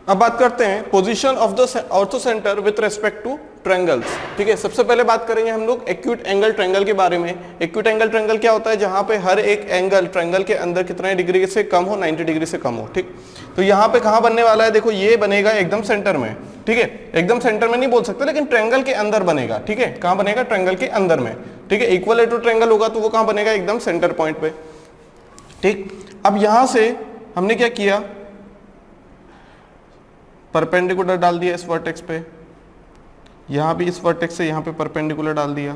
अब बात करते हैं position of the ortho centre with respect two triangles. ठीक है, सबसे पहले बात करेंगे हम लोग एक्यूट एंगल ट्रायंगल के बारे में। एक्यूट एंगल ट्रायंगल क्या होता है? जहां पे हर एक एंगल ट्रायंगल के अंदर कितने डिग्री से कम हो, 90 डिग्री से कम हो। ठीक, तो यहाँ पे कहाँ बनने वाला है? देखो ये बनेगा एकदम सेंटर में। ठीक है, एकदम सेंटर में नहीं बोल सकते, लेकिन ट्रायंगल के अंदर बनेगा। ठीक है, कहाँ बनेगा? ट्रायंगल के अंदर में। ठीक है, इक्विलेटरल ट्रायंगल होगा तो वो कहाँ बनेगा? एकदम सेंटर पॉइंट पे। ठीक, अब यहां से हमने क्या किया? परपेंडिकुलर डाल दिया इस वर्टेक्स पे, यहां भी इस वर्टेक्स से यहां पे परपेंडिकुलर डाल दिया,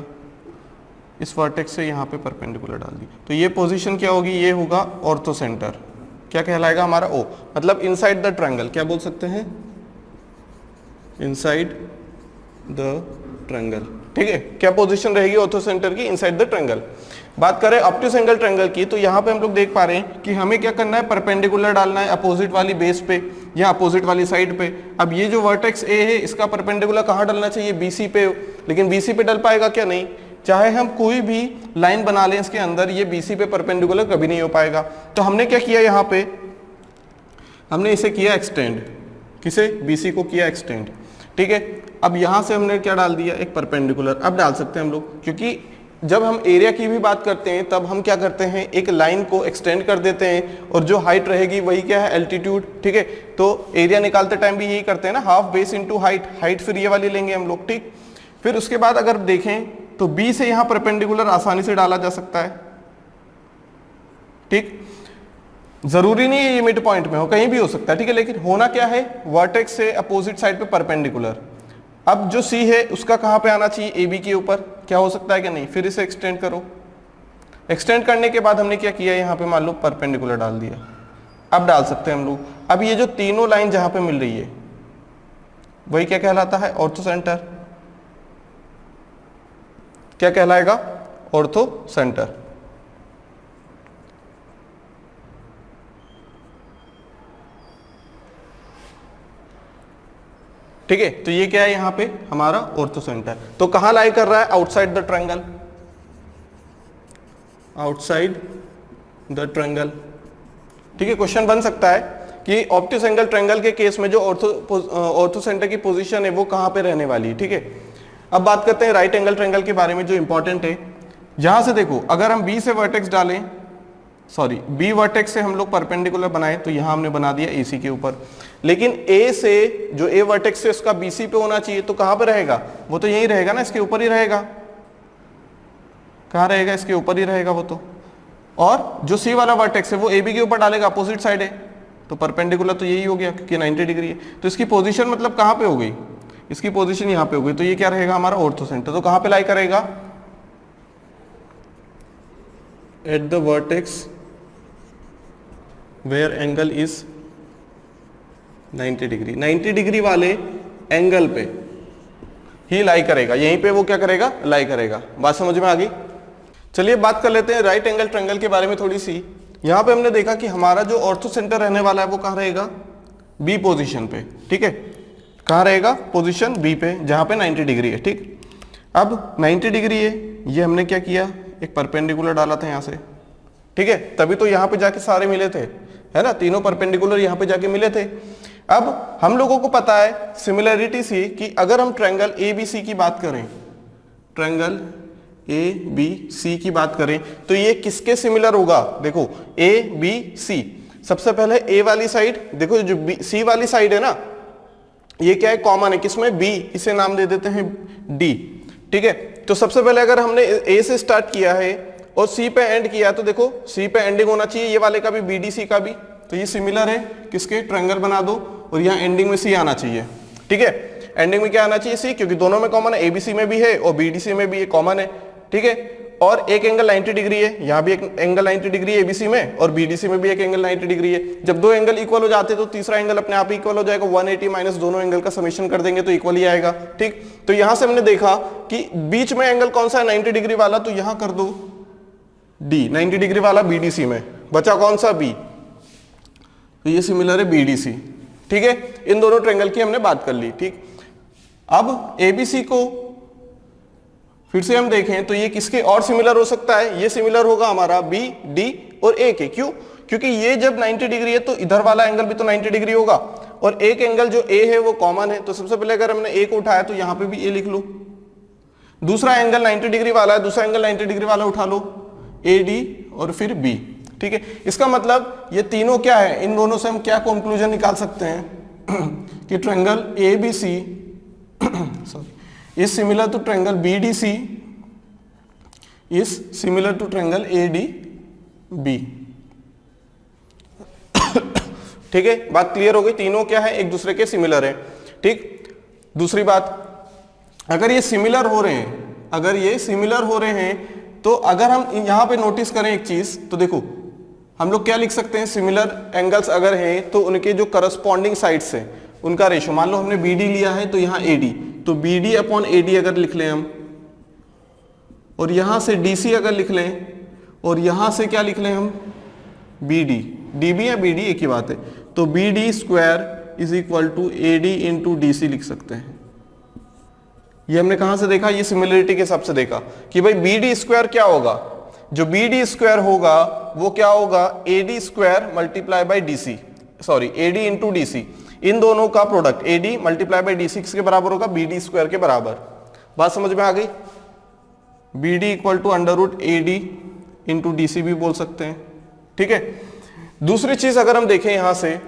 इस वर्टेक्स से यहां पे परपेंडिकुलर डाल दिया। तो ये पोजीशन क्या होगी? ये होगा ऑर्थो सेंटर। क्या कहलाएगा हमारा? ओ, मतलब इनसाइड द ट्रायंगल। क्या बोल सकते हैं? Inside the triangle. ठीक है, क्या पोजीशन रहेगी ऑर्थो सेंटर की? Inside the triangle. बात करें ऑब्ट्यूस एंगल ट्रायंगल की, तो यहाँ पे हम लोग देख पा रहे हैं कि हमें क्या करना है? परपेंडिकुलर डालना है अपोजिट वाली बेस पे या अपोजिट वाली साइड पे। अब ये जो वर्टेक्स ए है इसका परपेंडिकुलर कहाँ डलना चाहिए? बीसी पे। लेकिन बीसी पे डल पाएगा क्या? नहीं। चाहे हम कोई भी लाइन बना लें इसके अंदर, ये बीसी पे परपेंडिकुलर कभी नहीं हो पाएगा। तो हमने क्या किया यहाँ पे? हमने इसे किया एक्सटेंड। किसे? बीसी को किया एक्सटेंड। ठीक है, अब यहां से हमने क्या डाल दिया? एक परपेंडिकुलर। अब डाल सकते हैं हम लोग, क्योंकि जब हम एरिया की भी बात करते हैं तब हम क्या करते हैं? एक लाइन को एक्सटेंड कर देते हैं और जो हाइट रहेगी वही क्या है? एल्टीट्यूड। ठीक है, तो एरिया निकालते टाइम भी यही करते हैं ना, half base into height. Height फिर ये वाली लेंगे हम लोग। ठीक, फिर उसके बाद अगर देखें तो बी से यहां परपेंडिकुलर आसानी से डाला जा सकता है। ठीक, जरूरी नहीं है ये मिड पॉइंट में हो, कहीं भी हो सकता है। ठीक है, लेकिन होना क्या है? वर्टेक्स से अपोजिट साइड पे परपेंडिकुलर। अब जो सी है उसका कहां पे आना चाहिए? ए बी के ऊपर। क्या हो सकता है कि नहीं? फिर इसे एक्सटेंड करो। एक्सटेंड करने के बाद हमने क्या किया? यहां पे मान लो परपेंडिकुलर डाल दिया। अब डाल सकते हैं हम लोग। अब ये जो तीनों लाइन जहां पे मिल रही है वही क्या कहलाता है? Ortho centre. क्या कहलाएगा? Ortho centre. ठीक है, तो ये क्या है यहाँ पे? हमारा ऑर्थो सेंटर। तो कहां लाई कर रहा है? Outside the triangle. Outside the triangle. ठीक है, क्वेश्चन बन सकता है कि ऑब्ट्यूस एंगल ट्रायंगल के केस में जो ऑर्थो सेंटर की पोजीशन है वो कहां पे रहने वाली है। ठीक है, अब बात करते हैं राइट एंगल ट्रायंगल के बारे में, जो इंपॉर्टेंट है। यहां से देखो, अगर हम बी से वर्टेक्स डालें, सॉरी बी वर्टेक्स से हम लोग परपेंडिकुलर बनाए तो यहां हमने बना दिया एसी के ऊपर। लेकिन ए से जो ए वर्टेक्स है उसका बीसी पे होना चाहिए, तो कहां पे रहेगा? वो तो यही रहेगा ना, इसके ऊपर ही रहेगा। कहां रहेगा? इसके ऊपर ही रहेगा वो तो। और जो सी वाला वर्टेक्स है वो ए बी के ऊपर डालेगा, अपोजिट साइड है, तो परपेंडिकुलर तो यही हो गया क्योंकि 90 डिग्री है। तो इसकी पोजीशन मतलब कहां पे हो गई? इसकी पोजीशन यहां पे हो गई। तो ये क्या रहेगा? हमारा ऑर्थो सेंटर। तो कहां पे लाई करेगा? At the vertex where angle is 90 degree. 90 degree वाले एंगल पे ही लाई करेगा, यहीं पे वो क्या करेगा? लाई करेगा। बात समझ में आ गई? चलिए बात कर लेते हैं राइट एंगल ट्रायंगल के बारे में थोड़ी सी। यहां पे हमने देखा कि हमारा जो ऑर्थो सेंटर रहने वाला है वो कहां रहेगा? बी पोजीशन पे। ठीक है, कहां रहेगा? पोजीशन बी पे, जहां पे 90 डिग्री है। ठीक, अब 90 डिग्री है, ये हमने क्या किया? एक परपेंडिकुलर डाला था यहां से। ठीक है, तभी तो यहां पे जाके सारे मिले थे, है ना, तीनों परपेंडिकुलर यहां पे जाके मिले थे। अब हम लोगों को पता है सिमिलरिटी सी कि अगर हम ट्रायंगल ए बी सी की बात करें, ट्रायंगल ए बी सी की बात करें तो ये किसके सिमिलर होगा? देखो ए बी सी, सबसे पहले ए वाली साइड देखो, जो सी वाली साइड है ना, ये क्या है? कॉमन है किसमें? बी, इसे नाम दे देते हैं डी। ठीक है, तो सबसे पहले अगर हमने ए से स्टार्ट किया है और सी पे एंड किया तो देखो सी पे एंडिंग होना चाहिए, ये वाले का भी बी डी सी का भी। तो ये सिमिलर है किसके? ट्रायंगल बना दो और यहाँ एंडिंग में सी आना चाहिए। ठीक है, एंडिंग में क्या आना चाहिए? सी, क्योंकि दोनों में कॉमन है, एबीसी में भी है और बीडीसी में भी ये कॉमन है। ठीक है, और एक एंगल 90 डिग्री है, यहाँ भी एक एंगल 90 डिग्री है एबीसी में, और बीडीसी में भी एक एंगल 90 डिग्री है। जब दो एंगल इक्वल हो जाते हैं तो तीसरा एंगल अपने आप इक्वल हो जाएगा, 180 माइनस दोनों एंगल का समेशन कर देंगे तो इक्वल ही आएगा। ठीक, तो यहां से हमने देखा कि बीच में एंगल कौन सा है? 90 डिग्री वाला, तो यहां कर दो डी, 90 डिग्री वाला बीडीसी में, बचा कौन सा? बी, तो ये सिमिलर है बीडीसी। ठीक है, इन दोनों ट्रायंगल की हमने बात कर ली। ठीक, अब एबीसी को फिर से हम देखें तो ये किसके और सिमिलर हो सकता है? ये सिमिलर होगा हमारा बी, डी और ए के। क्यों? क्योंकि ये जब 90 डिग्री है तो इधर वाला एंगल भी तो 90 डिग्री होगा, और एक एंगल जो ए है वो कॉमन है, तो सबसे पहले अगर हमने ए को उठाया तो यहां पे भी ए लिख लो। दूसरा एंगल 90 डिग्री वाला है, दूसरा एंगल 90 डिग्री वाला उठा लो, ए डी और फिर बी। ठीक है, इसका मतलब ये तीनों क्या है, इन दोनों से हम क्या कंक्लूजन निकाल सकते हैं कि triangle A B C sorry is similar to triangle B D C is similar to triangle A D B. ठीक है, बात क्लियर हो गई, तीनों क्या है, एक दूसरे के सिमिलर है। ठीक, दूसरी बात, अगर ये सिमिलर हो रहे हैं, अगर ये सिमिलर हो रहे हैं तो अगर हम यहां पे नोटिस करें एक चीज, तो देखो हम लोग क्या लिख सकते हैं, सिमिलर एंगल्स अगर हैं तो उनके जो करस्पॉन्डिंग साइड्स हैं उनका रेशो, मान लो हमने बी डी लिया है तो यहाँ ए डी, तो B D upon A D अगर लिख लें हम, और यहां से डी सी अगर लिख लें, और यहां से क्या लिख लें हम, बी डी, डी बी या बी डी एक ही बात है, तो B D square is equal to A D into D C लिख सकते हैं। ये हमने कहां से देखा, ये सिमिलरिटी के हिसाब से देखा कि भाई बी डी स्क्वायर क्या होगा, जो बी डी स्क्वायर होगा वो क्या होगा, A D square multiply by D C, sorry A D into D C, इन दोनों का product A D multiply by D C किसके बराबर होगा, बी डी स्क्वायर के बराबर। बात समझ में आ गई, B D equal to under root A D into D C भी बोल सकते हैं। ठीक है, दूसरी चीज अगर हम देखें यहां से,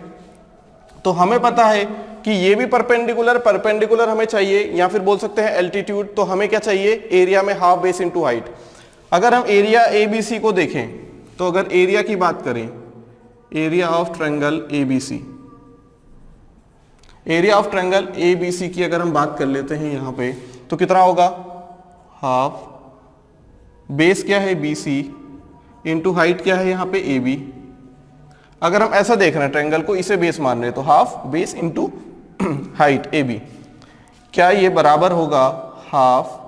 तो हमें पता है कि ये भी परपेंडिकुलर हमें चाहिए, या फिर बोल सकते हैं एल्टीट्यूड, तो हमें क्या चाहिए, एरिया में हाफ बेस इंटू हाइट। अगर हम एरिया ए बी सी को देखें, तो अगर एरिया की बात करें, area of triangle A B C, area of triangle A B C की अगर हम बात कर लेते हैं यहां पे, तो कितना होगा, हाफ बेस क्या है बी सी इंटू हाइट क्या है यहाँ पे ए बी। अगर हम ऐसा देख रहे हैं ट्रायंगल को, इसे बेस मान रहे हैं, तो half base into height A B, क्या ये बराबर होगा हाफ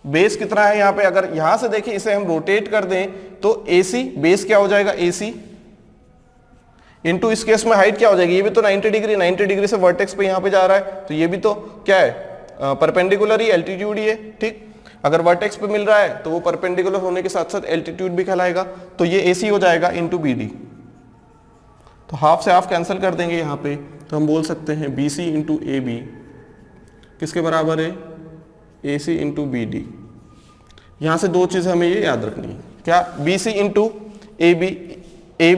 बेस कितना है यहाँ पे, अगर यहां से देखें इसे हम रोटेट कर दें तो ए सी, बेस क्या हो जाएगा ए सी इंटू इस केस में हाइट क्या हो जाएगी, ये भी तो 90 डिग्री से वर्टेक्स पे यहाँ पे जा रहा है, तो ये भी तो क्या है, परपेंडिकुलर ही, एल्टीट्यूड ही है। ठीक, अगर वर्टेक्स पे मिल रहा है तो वो परपेंडिकुलर होने के साथ साथ एल्टीट्यूड भी कहलाएगा, तो ये ए सी हो जाएगा इंटू बी डी, तो हाफ से हाफ कैंसिल कर देंगे यहाँ पे, तो हम बोल सकते हैं B C into A B किसके बराबर है, A C into B D. यहाँ से दो चीज़ें हमें ये याद रखनी है, क्या, B C into A B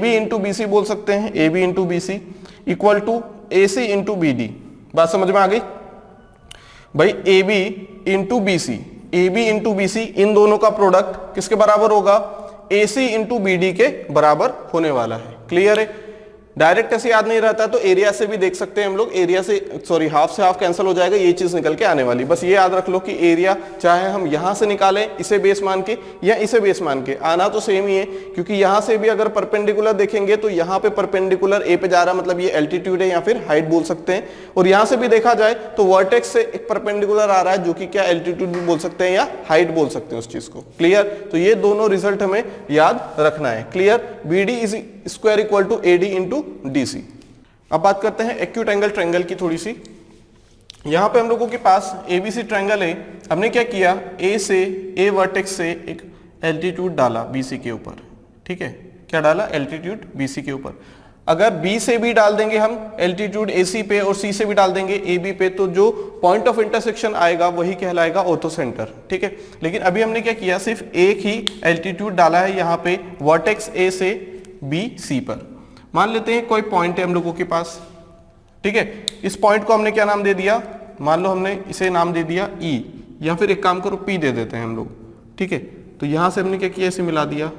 into B C बोल सकते हैं, A B into B C equal to A C into B D. बात समझ में आ गई भाई, A B into B C, A B into B C, इन दोनों का प्रोडक्ट किसके बराबर होगा, A C into B D के बराबर होने वाला है। क्लियर है, डायरेक्ट ऐसे याद नहीं रहता तो एरिया से भी देख सकते हैं हम लोग, एरिया से सॉरी हाफ से हाफ कैंसिल हो जाएगा, ये चीज निकल के आने वाली। बस ये याद रख लो कि एरिया चाहे हम यहां से निकालें इसे बेस मान के या इसे बेस मान के, आना तो सेम ही है, क्योंकि यहां से भी अगर परपेंडिकुलर देखेंगे तो यहाँ पे परपेंडिकुलर ए पे जा रहा, मतलब ये एल्टीट्यूड है या फिर हाइट बोल सकते हैं, और यहां से भी देखा जाए तो वर्टेक्स से एक परपेंडिकुलर आ रहा है जो कि क्या एल्टीट्यूड भी बोल सकते हैं या हाइट बोल सकते हैं उस चीज को। क्लियर, तो ये दोनों रिजल्ट हमें याद रखना है। Clear, B D is square equal to A D into D C. अब बात करते हैं एक्यूट एंगल ट्रायंगल की थोड़ी सी। यहां पे हम लोगों के पास एबीसी ट्रायंगल है, हमने क्या किया, ए से ए वर्टेक्स से एक एल्टीट्यूड डाला बीसी के ऊपर। ठीक है, क्या डाला, एल्टीट्यूड बीसी के ऊपर। अगर बी से भी डाल देंगे हम एल्टीट्यूड एसी पे और सी से भी डाल देंगे ए बी पे, तो जो पॉइंट ऑफ इंटरसेक्शन आएगा वही कहलाएगा ऑर्थो सेंटर। ठीक है, लेकिन अभी हमने क्या किया, सिर्फ एक ही एल्टीट्यूड डाला है यहाँ पे वर्टेक्स ए से बी सी पर। मान लेते हैं कोई पॉइंट है हम लोगों के पास, ठीक है, इस पॉइंट को हमने क्या नाम दे दिया, मान लो हमने इसे नाम दे दिया ई, या फिर एक काम करो पी दे देते हैं हम लोग। ठीक है, तो यहां से हमने क्या किया, इसे मिला दिया,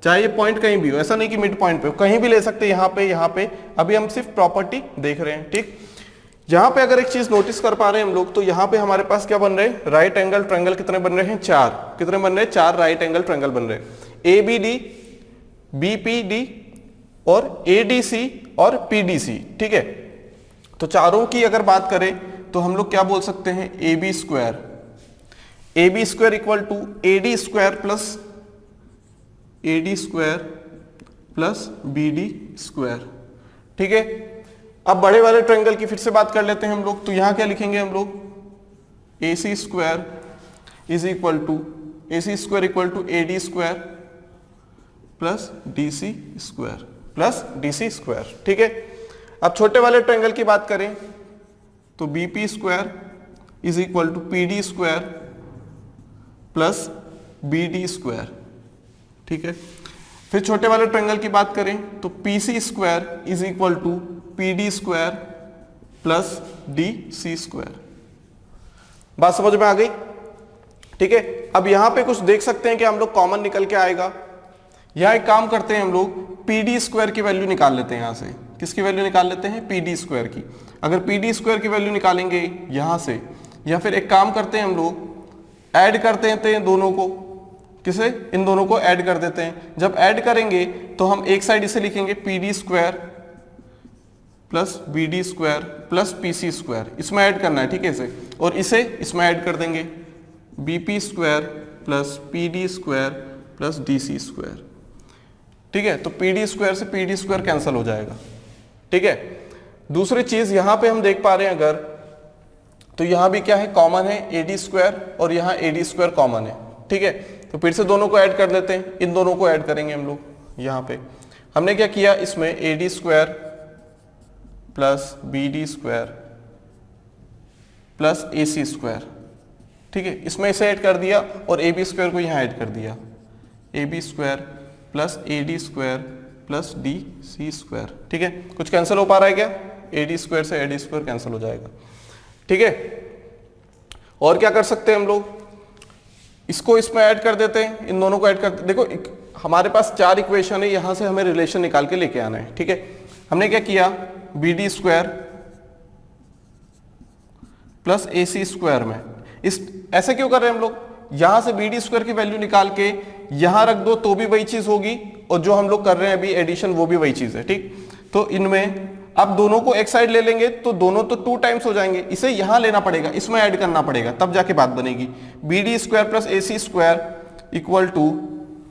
चाहे ये पॉइंट कहीं भी हो, ऐसा नहीं कि मिड पॉइंट पे, कहीं भी ले सकते हैं, यहाँ पे अभी हम सिर्फ प्रॉपर्टी देख रहे हैं। ठीक, यहाँ पे अगर एक चीज नोटिस कर पा रहे हैं हम लोग, तो यहाँ पे हमारे पास क्या बन रहे हैं, राइट एंगल ट्रायंगल कितने बन रहे हैं, चार। कितने बन रहे हैं, चार राइट एंगल ट्रायंगल बन रहे हैं, A B D, B P D और ए डी सी और पी डी सी। ठीक है, तो चारों की अगर बात करें तो हम लोग क्या बोल सकते हैं, A B square equal to A D square plus B D square. ठीक है, अब बड़े वाले ट्रायंगल की फिर से बात कर लेते हैं हम लोग, तो यहां क्या लिखेंगे हम लोग, A C square is equal to A D square plus D C square. ठीक है, अब छोटे वाले ट्रायंगल की बात करें तो BP square is equal to PD square plus BD square, ठीक है। फिर छोटे वाले ट्रायंगल की बात करें तो PC square is equal to PD square plus D C square. बात समझ में आ गई, ठीक है। अब यहां पे कुछ देख सकते हैं कि हम लोग कॉमन निकल के आएगा। यहां एक काम करते हैं, हम लोग पीडी स्क्वायर की वैल्यू निकाल लेते हैं। यहां से किसकी वैल्यू निकाल लेते हैं? पीडी स्क्वायर की। अगर पीडी स्क्वायर की वैल्यू निकालेंगे यहां से, या फिर एक काम करते हैं हम लोग ऐड कर देते हैं दोनों को। किसे? इन दोनों को ऐड कर देते हैं। जब ऐड करेंगे तो हम एक साइड इसे लिखेंगे PD square plus BD square plus PC square, इसमें ऐड करना है, ठीक है इसे, और इसे इसमें ऐड कर देंगे BP square plus PD square plus DC square, ठीक है। तो पीडी स्क्वायर से पीडी स्क्वायर कैंसिल हो जाएगा, ठीक है। दूसरी चीज यहां पे हम देख पा रहे हैं अगर, तो यहां भी क्या है? कॉमन है एडी स्क्वायर और यहां एडी स्क्वायर कॉमन है, ठीक है। तो फिर से दोनों को ऐड कर लेते हैं, इन दोनों को ऐड करेंगे हम लोग। यहां पे हमने क्या किया, इसमें AD square plus BD square plus AC square, ठीक है, इसमें इसे ऐड कर दिया और ए बी स्क्वायर को यहाँ ऐड कर दिया, A B square plus A D square plus D C square, ठीक है। कुछ कैंसिल हो पा रहा है क्या? ए डी स्क्वायर से ए डी स्क्वायर कैंसिल हो जाएगा, ठीक है। और क्या कर सकते हैं हम लोग? इसको इसमें ऐड कर देते हैं, इन दोनों को ऐड कर, देखो हमारे पास 4 इक्वेशन है, यहां से हमें रिलेशन निकाल के लेके आना है, ठीक है। हमने क्या किया, B D square plus A C square में, इस ऐसे क्यों कर रहे हैं हम लोग? यहां से बी डी स्क्वायर की वैल्यू निकाल के यहां रख दो तो भी वही चीज होगी, और जो हम लोग कर रहे हैं अभी एडिशन वो भी वही चीज है, ठीक। तो इनमें अब दोनों को एक साइड ले लेंगे तो दोनों तो 2 टाइम्स हो जाएंगे, इसे यहां लेना पड़ेगा, इसमें ऐड करना पड़ेगा, तब जाके बात बनेगी। B D square plus A C square equal to,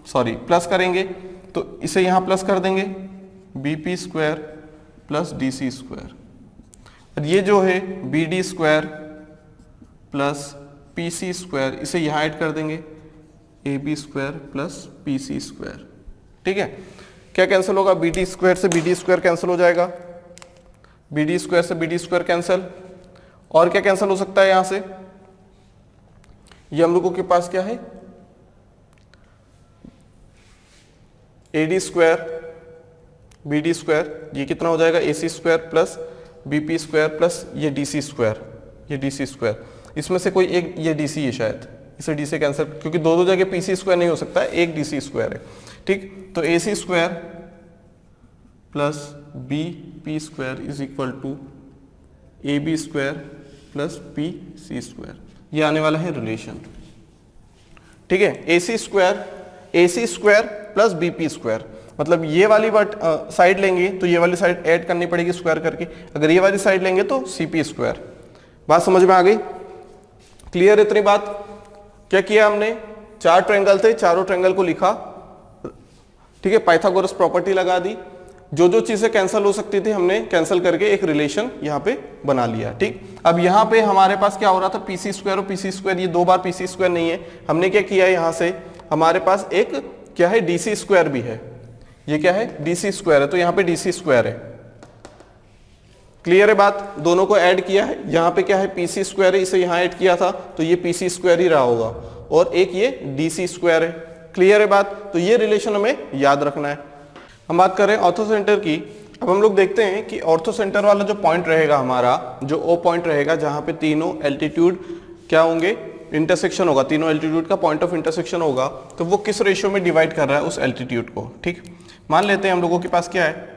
sorry plus करेंगे तो इसे यहां प्लस कर देंगे, BP square plus D C square, और ये जो है B D square plus P C square, इसे यहां ऐड कर देंगे, A B square plus P C square, ठीक है। क्या कैंसिल होगा? बी डी स्क्वायर से बी डी स्क्वायर कैंसिल हो जाएगा, बी डी स्क्वायर से बी डी स्क्वायर कैंसिल। और क्या कैंसिल हो सकता है यहां से? ये हम लोगों के पास क्या है, A D square B D square, ये कितना हो जाएगा, A C square plus B P square plus ये डी सी स्क्वायर, ये डी सी स्क्वायर, इसमें से कोई एक, ये डी सी है शायद, इसे डी से कैंसिल, क्योंकि दो जगह पी सी स्क्वायर नहीं हो सकता है, एक डी सी स्क्वायर है, ठीक। तो A C square plus B P square is equal to A B square plus P C square, ये आने वाला है रिलेशन, ठीक है। A C square plus B P square, मतलब ये वाली साइड लेंगे तो ये वाली साइड ऐड करनी पड़ेगी स्क्वायर करके, अगर ये वाली साइड लेंगे तो सी पी स्क्वायर। बात समझ में आ गई? क्लियर इतनी बात? क्या किया हमने, 4 ट्रायंगल थे, चारों ट्रायंगल को लिखा, ठीक है, पाइथागोरस प्रॉपर्टी लगा दी, जो जो चीजें कैंसिल हो सकती थी हमने कैंसिल करके एक रिलेशन यहाँ पे बना लिया, ठीक। अब यहाँ पे हमारे पास क्या हो रहा था, पीसी स्क्वायर और पीसी स्क्वायर, ये 2 बार पीसी स्क्वायर नहीं है, हमने क्या किया यहाँ से, हमारे पास एक क्या है, डीसी स्क्वायर भी है, ये क्या है, डीसी स्क्वायर है, तो यहाँ पे डीसी स्क्वायर है। क्लियर है बात? दोनों को ऐड किया है, यहाँ पे क्या है, पीसी स्क्वायर है, इसे यहाँ ऐड किया था तो ये पीसी स्क्वायर ही रहा होगा, और एक ये डीसी स्क्वायर है। क्लियर है बात? तो ये रिलेशन हमें याद रखना है। हम बात करें ऑर्थो सेंटर की। अब हम लोग देखते हैं कि ऑर्थो सेंटर वाला जो पॉइंट रहेगा हमारा, जो ओ पॉइंट रहेगा, जहां पे तीनों एल्टीट्यूड क्या होंगे, इंटरसेक्शन होगा, तीनों एल्टीट्यूड का पॉइंट ऑफ इंटरसेक्शन होगा, तो वो किस रेशियो में डिवाइड कर रहा है उस एल्टीट्यूड को, ठीक। मान लेते हैं हम लोगों के पास क्या है,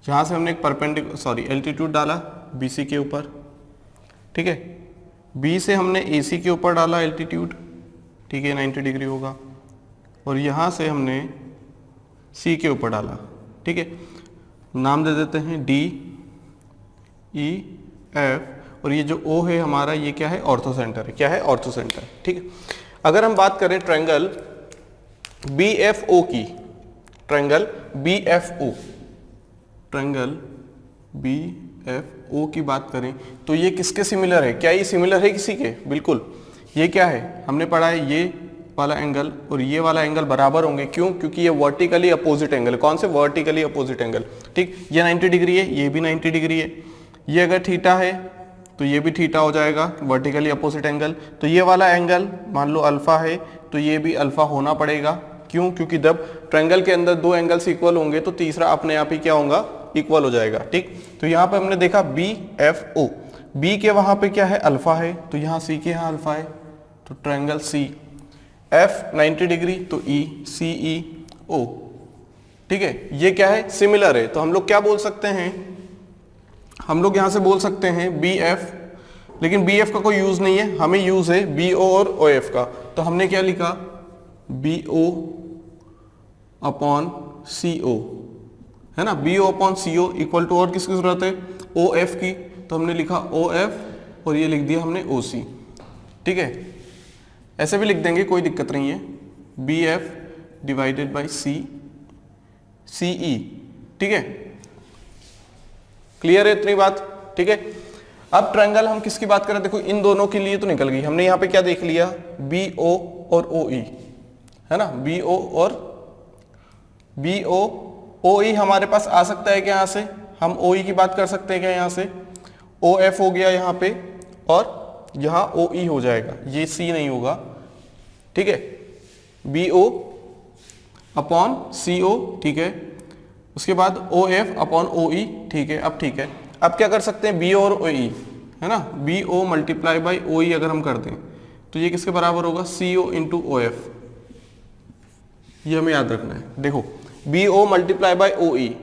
यहां से हमने एक एल्टीट्यूड डाला बीसी के ऊपर, ठीक है, बी से हमने एसी के ऊपर डाला एल्टीट्यूड, ठीक है, 90 डिग्री होगा, और यहां से हमने सी के ऊपर डाला, ठीक है, नाम दे देते हैं डी ई एफ, और ये जो ओ है हमारा, ये क्या है, ऑर्थो सेंटर है। क्या है? ऑर्थो सेंटर, ठीक है। अगर हम बात करें ट्रायंगल बी एफ ओ की, triangle B F O, triangle B F O की बात करें तो ये किसके सिमिलर है? क्या ये सिमिलर है किसी के? बिल्कुल। ये क्या है, हमने पढ़ा है, ये वाला एंगल और ये वाला एंगल बराबर होंगे। क्यों? क्योंकि ये वर्टिकली अपोजिट एंगल है। कौन से? Vertically opposite angle. ठीक, ये 90 डिग्री है, ये भी 90 डिग्री है। ये अगर थीटा है तो ये भी थीटा हो जाएगा, वर्टिकली अपोजिट एंगल। तो ये वाला एंगल मान लो अल्फा है तो ये भी अल्फा होना पड़ेगा। क्यों? क्योंकि जब ट्रायंगल के अंदर दो एंगल्स इक्वल होंगे तो तीसरा अपने आप ही क्या होगा? इक्वल हो जाएगा। ठीक, तो यहाँ पे हमने देखा बी एफ ओ, बी के वहां पे क्या है? अल्फा है, तो यहाँ सी के यहाँ अल्फा है, तो ट्रायंगल सी। एफ 90 डिग्री तो ई, सी ई ओ। ठीक है, ये क्या है? सिमिलर है। तो हम लोग क्या बोल सकते हैं? हम लोग यहां से बोल सकते हैं बी एफ, लेकिन बी एफ का कोई यूज नहीं है, हमें यूज है बी ओ और ओ एफ का। तो हमने क्या लिखा? B O upon C O, है ना। B O upon C O equal to और किसकी जरूरत है? ओ एफ की। तो हमने लिखा ओ एफ और ये लिख दिया हमने ओ सी। ठीक है, ऐसे भी लिख देंगे, कोई दिक्कत नहीं है। बी एफ डिवाइडेड बाई सी, सी ई। ठीक है, क्लियर है इतनी बात? ठीक है, अब ट्रायंगल हम किसकी बात करें? देखो इन दोनों के लिए तो निकल गई। हमने यहाँ पे क्या देख लिया? बी ओ और ओ ई, है ना। बी ओ और बी ओ, ओ ई हमारे पास आ सकता है क्या? यहाँ से हम ओ ई की बात कर सकते हैं क्या? यहाँ से ओ एफ हो गया यहाँ पे और यहाँ ओ ई हो जाएगा, ये सी नहीं होगा। ठीक है, बी ओ अपॉन सी ओ। ठीक है, उसके बाद ओ एफ अपॉन ओ ई। ठीक है, अब ठीक है, अब क्या कर सकते हैं? बी ओ और ओ ई, है ना। B O multiply by O E अगर हम कर दें तो ये किसके बराबर होगा? C O into O F. ये हमें याद रखना है। देखो B O multiply by O E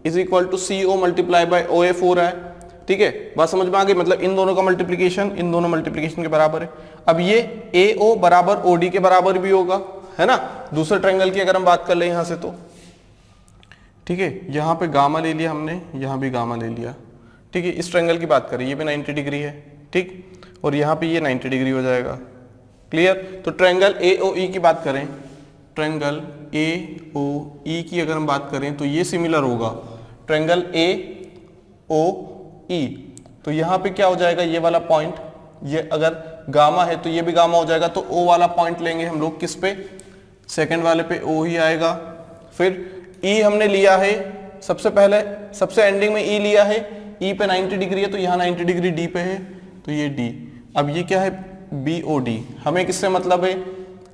is equal to C O multiply by O F हो रहा है। ठीक है, बात समझ में आ गई? मतलब इन दोनों का मल्टीप्लिकेशन इन दोनों मल्टीप्लिकेशन के बराबर है। अब ये ए ओ बराबर ओ डी के बराबर भी होगा, है ना। दूसरे ट्रायंगल की अगर हम बात कर ले यहां से तो ठीक है, यहाँ पे गामा ले लिया हमने, यहाँ भी गामा ले लिया। ठीक है, इस ट्रायंगल की बात करें, ये भी 90 डिग्री है। ठीक, और यहाँ पे ये 90 डिग्री हो जाएगा। क्लियर? तो ट्रायंगल ए ओ ई की बात करें, ट्रायंगल ए ओ ई की अगर हम बात करें तो ये सिमिलर होगा ट्रायंगल ए ओ ई। तो यहाँ पे क्या हो जाएगा? ये वाला पॉइंट, ये अगर गामा है तो ये भी गामा हो जाएगा। तो ओ वाला पॉइंट लेंगे हम लोग, किस पे? सेकेंड वाले पे ओ ही आएगा। फिर ई हमने लिया है सबसे पहले, सबसे एंडिंग में ई लिया है, ई पे 90 डिग्री है तो यहाँ 90 डिग्री डी पे है, तो ये डी। अब ये क्या है? B O D. हमें किससे मतलब है?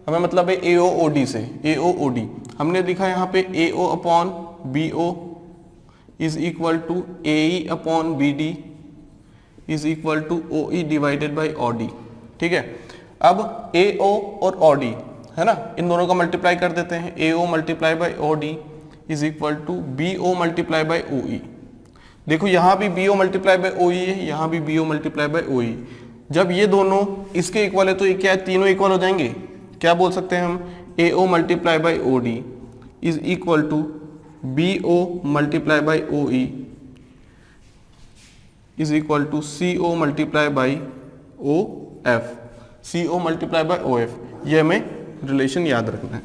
हमें मतलब है ए ओ ओ डी से, ए ओ ओ डी। हमने लिखा यहाँ पे A O upon B O is equal to A E upon B D is equal to O E divided by O D. ठीक है, अब ए ओ और ओ डी, है ना, इन दोनों का मल्टीप्लाई कर देते हैं। A O multiply by O D is equal to B O multiply by O E. देखो यहाँ भी B O multiply by O E है, यहाँ भी B O multiply by O E. जब ये दोनों इसके इक्वल है तो ये क्या है? तीनों इक्वल हो जाएंगे। क्या बोल सकते हैं हम? A O multiply by O D is equal to B O multiply by O E is equal to C O multiply by O F, C O multiply by O F. ये हमें relation याद रखना है।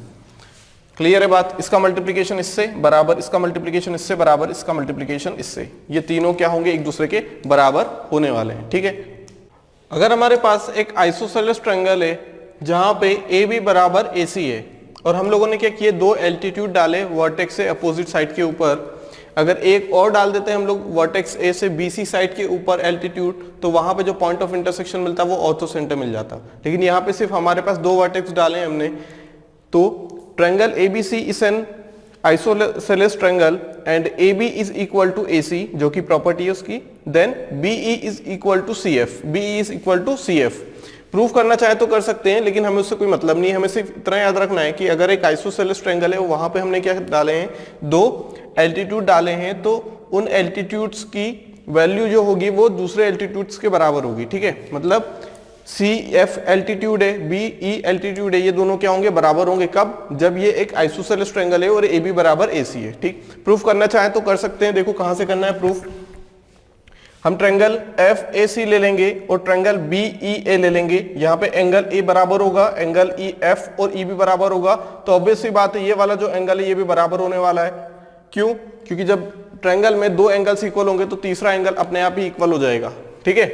Clear है बात? इसका multiplication इससे बराबर, इसका मल्टीप्लिकेशन इससे बराबर, इसका मल्टीप्लिकेशन इससे, ये तीनों क्या होंगे? एक दूसरे के बराबर होने वाले हैं। ठीक है, अगर हमारे पास एक आइसोसेलेस ट्रायंगल है जहां पे ए बी बराबर ए सी है और हम लोगों ने क्या किए? दो एल्टीट्यूड डाले वर्टेक्स से अपोजिट साइड के ऊपर। अगर एक और डाल देते हैं हम लोग वर्टेक्स ए से बी सी साइड के ऊपर एल्टीट्यूड, तो वहां पे जो पॉइंट ऑफ इंटरसेक्शन मिलता है वो ऑर्थो सेंटर मिल जाता। लेकिन यहाँ पे सिर्फ हमारे पास दो वर्टेक्स डाले हैं हमने। तो triangle ABC is an isosceles triangle and AB is equal to AC, जो कि प्रॉपर्टी है उसकी। Then BE is equal to CF, BE is equal to CF। Proof करना चाहे तो कर सकते हैं, लेकिन हमें उससे कोई मतलब नहीं है। हमें सिर्फ इतना याद रखना है कि अगर एक आइसोसेलेस ट्रायंगल है, वहां पे हमने क्या डाले हैं? दो एल्टीट्यूड डाले हैं, तो उन एल्टीट्यूड्स की वैल्यू जो होगी वो दूसरे एल्टीट्यूड्स के बराबर होगी। ठीक है, मतलब सी एफ एल्टीट्यूड है, बी ई एल्टीट्यूड है, ये दोनों क्या होंगे? बराबर होंगे। कब? जब ये एक आइसोसेलेस ट्रायंगल है और ए बी बराबर ए सी है। ठीक, प्रूफ करना चाहे तो कर सकते हैं। देखो कहां से करना है प्रूफ? हम ट्रायंगल एफ ए सी ले लेंगे और ट्रायंगल बी ई ए ले लेंगे। यहाँ पे एंगल ए बराबर होगा, एंगल ई एफ और ई भी बराबर होगा। तो ऑब्वियस सी बात है, ये वाला जो एंगल है ये भी बराबर होने वाला है। क्यों? क्योंकि जब ट्रायंगल में दो एंगल्स इक्वल होंगे तो तीसरा एंगल अपने आप ही इक्वल हो जाएगा। ठीक है,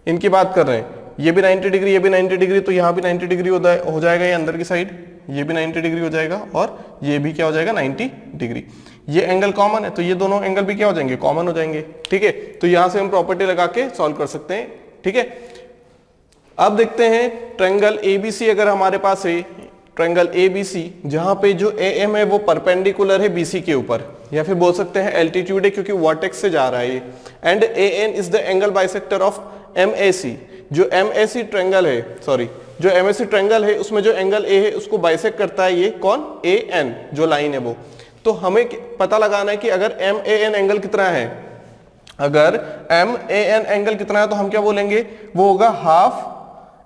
इनकी बात कर रहे हैं। ये भी 90 डिग्री, ये भी 90 डिग्री, तो यहाँ भी 90 डिग्री हो जाएगा ये अंदर की साइड, ये भी 90 डिग्री हो जाएगा और ये भी क्या हो जाएगा 90 डिग्री। ये एंगल कॉमन है तो ये दोनों एंगल भी क्या हो जाएंगे, कॉमन हो जाएंगे। ठीक है, तो यहां से हम प्रॉपर्टी लगा के सॉल्व कर सकते हैं। ठीक है, अब देखते हैं ट्रायंगल एबीसी अगर हमारे पास है, ट्रायंगल एबीसी जहां पे जो एएम है वो परपेंडिकुलर है बीसी के ऊपर, या फिर बोल सकते हैं एल्टीट्यूड है क्योंकि वर्टेक्स से जा रहा है ये, and AN is the angle bisector of MAC. जो एमएसी ट्रायंगल है, सॉरी जो एमएसी ट्रायंगल है उसमें जो एंगल ए है उसको बाइसेक्ट करता है ये कौन, एएन जो लाइन है वो। तो हमें पता लगाना है कि अगर एम ए एन एंगल कितना है, अगर एम ए एन एंगल कितना है तो हम क्या बोलेंगे, वो होगा half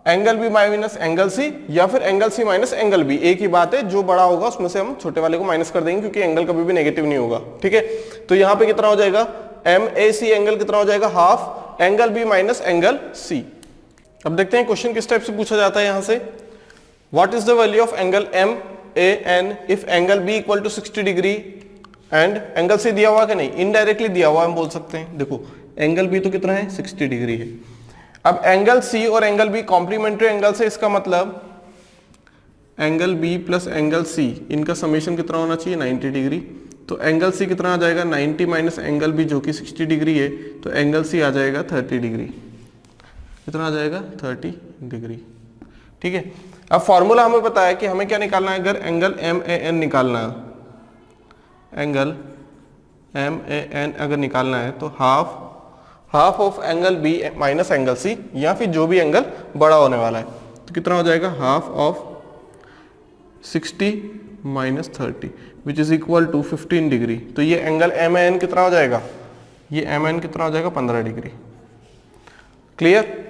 angle B minus angle C, या फिर angle C minus angle B, एक ही बात है, जो बड़ा होगा उसमें से हम छोटे वाले को माइनस कर देंगे क्योंकि एंगल कभी भी नेगेटिव नहीं होगा। ठीक है, तो यहाँ पे कितना हो जाएगा, एम ए सी एंगल कितना हो जाएगा, half angle B minus angle C. अब देखते हैं क्वेश्चन किस टाइप से पूछा जाता है। यहां से what is the value of angle M A N if angle B equal to 60 degree and angle C दिया हुआ कि नहीं, इनडायरेक्टली दिया हुआ हम बोल सकते हैं। देखो एंगल बी तो कितना है, 60 डिग्री है। अब एंगल सी और एंगल बी कॉम्प्लीमेंट्री एंगल से, इसका मतलब angle B plus angle C इनका समेशन कितना होना चाहिए, 90 डिग्री। तो एंगल सी कितना आ जाएगा, 90 माइनस एंगल बी जो कि 60 डिग्री है, तो एंगल सी आ जाएगा 30 डिग्री। कितना आ जाएगा, 30 डिग्री। ठीक है, अब फॉर्मूला हमें पता है कि हमें क्या निकालना है, अगर एंगल एम ए एन निकालना है, एंगल एम ए एन अगर निकालना है तो half of angle B minus angle C, या फिर जो भी एंगल बड़ा होने वाला है, तो कितना हो जाएगा, half of 60 minus 30 which is equal to 15 degree. तो ये एंगल एम ए एन कितना हो जाएगा, ये एम एन कितना हो जाएगा, 15 डिग्री। क्लियर।